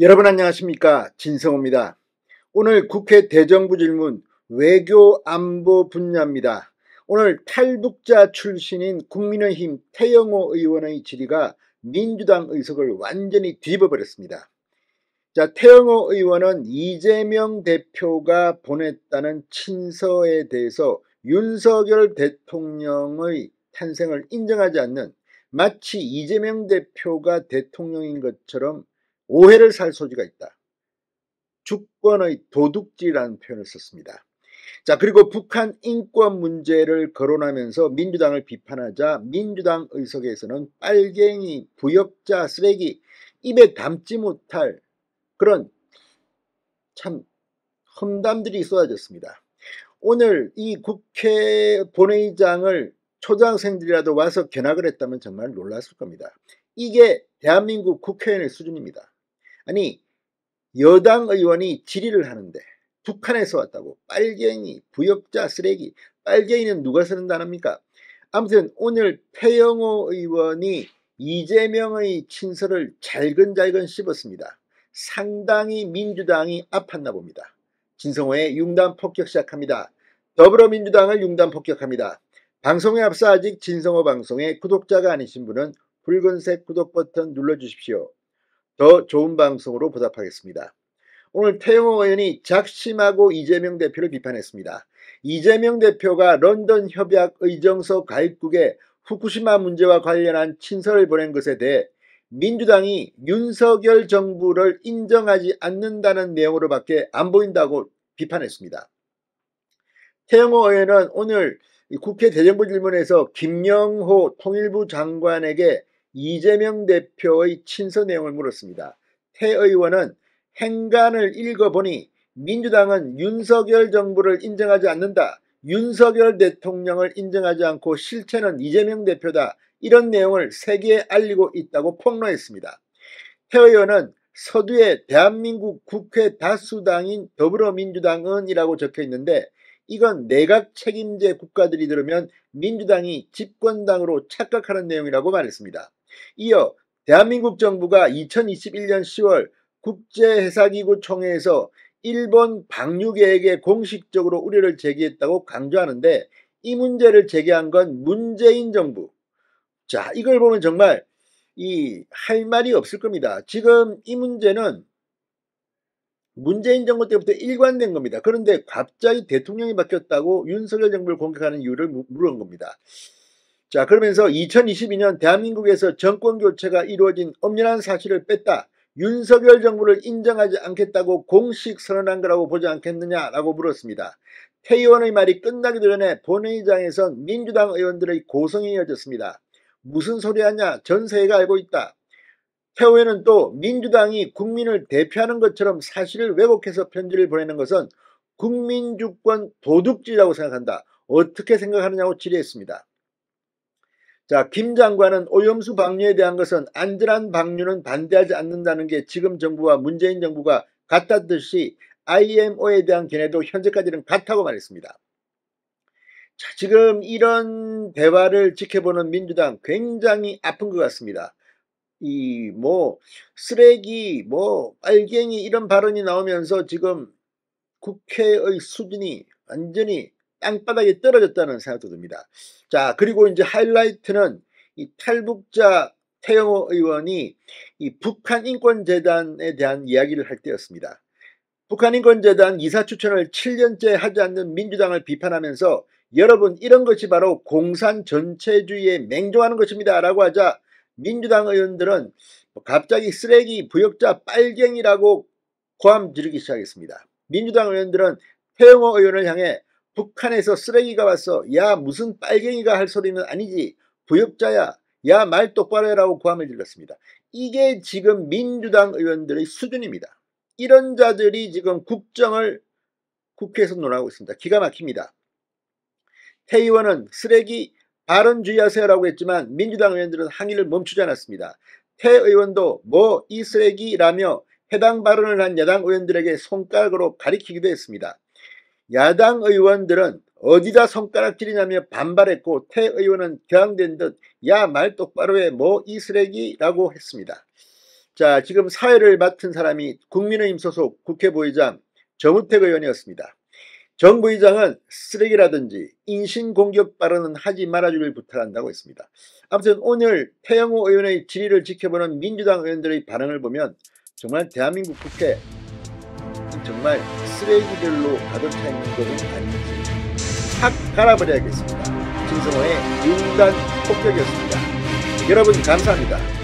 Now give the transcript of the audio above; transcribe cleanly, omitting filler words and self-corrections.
여러분 안녕하십니까, 진성호입니다. 오늘 국회 대정부 질문 외교 안보 분야입니다. 오늘 탈북자 출신인 국민의힘 태영호 의원의 질의가 민주당 의석을 완전히 뒤집어버렸습니다. 자, 태영호 의원은 이재명 대표가 보냈다는 친서에 대해서 윤석열 대통령의 탄생을 인정하지 않는, 마치 이재명 대표가 대통령인 것처럼 오해를 살 소지가 있다. 주권의 도둑질이라는 표현을 썼습니다. 자, 그리고 북한 인권 문제를 거론하면서 민주당을 비판하자 민주당 의석에서는 빨갱이, 부역자, 쓰레기, 입에 담지 못할 그런 참 험담들이 쏟아졌습니다. 오늘 이 국회 본회의장을 초등학생들이라도 와서 견학을 했다면 정말 놀랐을 겁니다. 이게 대한민국 국회의원의 수준입니다. 아니, 여당 의원이 질의를 하는데 북한에서 왔다고 빨갱이, 부역자, 쓰레기, 빨갱이는 누가 쓰는 단어입니까? 아무튼 오늘 태영호 의원이 이재명의 친서를 잘근잘근 씹었습니다. 상당히 민주당이 아팠나 봅니다. 진성호의 융단 폭격 시작합니다. 더불어민주당을 융단 폭격합니다. 방송에 앞서 아직 진성호 방송의 구독자가 아니신 분은 붉은색 구독 버튼 눌러주십시오. 더 좋은 방송으로 보답하겠습니다. 오늘 태영호 의원이 작심하고 이재명 대표를 비판했습니다. 이재명 대표가 런던 협약 의정서 가입국에 후쿠시마 문제와 관련한 친서를 보낸 것에 대해 민주당이 윤석열 정부를 인정하지 않는다는 내용으로밖에 안 보인다고 비판했습니다. 태영호 의원은 오늘 국회 대정부 질문에서 김영호 통일부 장관에게 이재명 대표의 친서 내용을 물었습니다. 태 의원은 행간을 읽어보니 민주당은 윤석열 정부를 인정하지 않는다. 윤석열 대통령을 인정하지 않고 실체는 이재명 대표다. 이런 내용을 세계에 알리고 있다고 폭로했습니다. 태 의원은 서두에 대한민국 국회 다수당인 더불어민주당은이라고 적혀 있는데 이건 내각 책임제 국가들이 들으면 민주당이 집권당으로 착각하는 내용이라고 말했습니다. 이어 대한민국 정부가 2021년 10월 국제해사기구 총회에서 일본 방류 계획에 공식적으로 우려를 제기했다고 강조하는데 이 문제를 제기한 건 문재인 정부. 자, 이걸 보면 정말 할 말이 없을 겁니다. 지금 이 문제는 문재인 정부 때부터 일관된 겁니다. 그런데 갑자기 대통령이 바뀌었다고 윤석열 정부를 공격하는 이유를 물은 겁니다. 자, 그러면서 2022년 대한민국에서 정권 교체가 이루어진 엄연한 사실을 뺐다. 윤석열 정부를 인정하지 않겠다고 공식 선언한 거라고 보지 않겠느냐라고 물었습니다. 태 의원의 말이 끝나기도 전에 본회의장에선 민주당 의원들의 고성이 이어졌습니다. 무슨 소리 하냐? 전 세계가 알고 있다. 태 의원은 또 민주당이 국민을 대표하는 것처럼 사실을 왜곡해서 편지를 보내는 것은 국민주권 도둑질이라고 생각한다. 어떻게 생각하느냐고 질의했습니다. 자, 김 장관은 오염수 방류에 대한 것은 안전한 방류는 반대하지 않는다는 게 지금 정부와 문재인 정부가 같았듯이 IMO에 대한 견해도 현재까지는 같다고 말했습니다. 자, 지금 이런 대화를 지켜보는 민주당 굉장히 아픈 것 같습니다. 쓰레기, 빨갱이 이런 발언이 나오면서 지금 국회의 수준이 완전히 땅바닥에 떨어졌다는 생각도 듭니다. 자, 그리고 이제 하이라이트는 이 탈북자 태영호 의원이 이 북한인권재단에 대한 이야기를 할 때였습니다. 북한인권재단 이사 추천을 7년째 하지 않는 민주당을 비판하면서 여러분, 이런 것이 바로 공산 전체주의에 맹종하는 것입니다 라고 하자 민주당 의원들은 갑자기 쓰레기, 부역자, 빨갱이라고 고함 지르기 시작했습니다. 민주당 의원들은 태영호 의원을 향해 북한에서 쓰레기가 왔어. 야, 무슨 빨갱이가 할 소리는 아니지. 부역자야. 야, 말 똑바로 해라고 고함을 질렀습니다. 이게 지금 민주당 의원들의 수준입니다. 이런 자들이 지금 국정을 국회에서 논하고 있습니다. 기가 막힙니다. 태 의원은 쓰레기 발언주의하세요라고 했지만 민주당 의원들은 항의를 멈추지 않았습니다. 태 의원도 이 쓰레기라며 해당 발언을 한 야당 의원들에게 손가락으로 가리키기도 했습니다. 야당 의원들은 어디다 손가락질이냐며 반발했고 태 의원은 격앙된 듯 야, 말 똑바로 해, 이 쓰레기라고 했습니다. 자, 지금 사회를 맡은 사람이 국민의힘 소속 국회부의장 정우택 의원이었습니다. 정 부의장은 쓰레기라든지 인신공격 발언은 하지 말아주길 부탁한다고 했습니다. 아무튼 오늘 태영호 의원의 질의를 지켜보는 민주당 의원들의 반응을 보면 정말 대한민국 국회 정말 쓰레기들로 가득 차 있는 것은 아닌지 확 갈아버려야겠습니다. 진성호의 인간 폭격이었습니다. 여러분 감사합니다.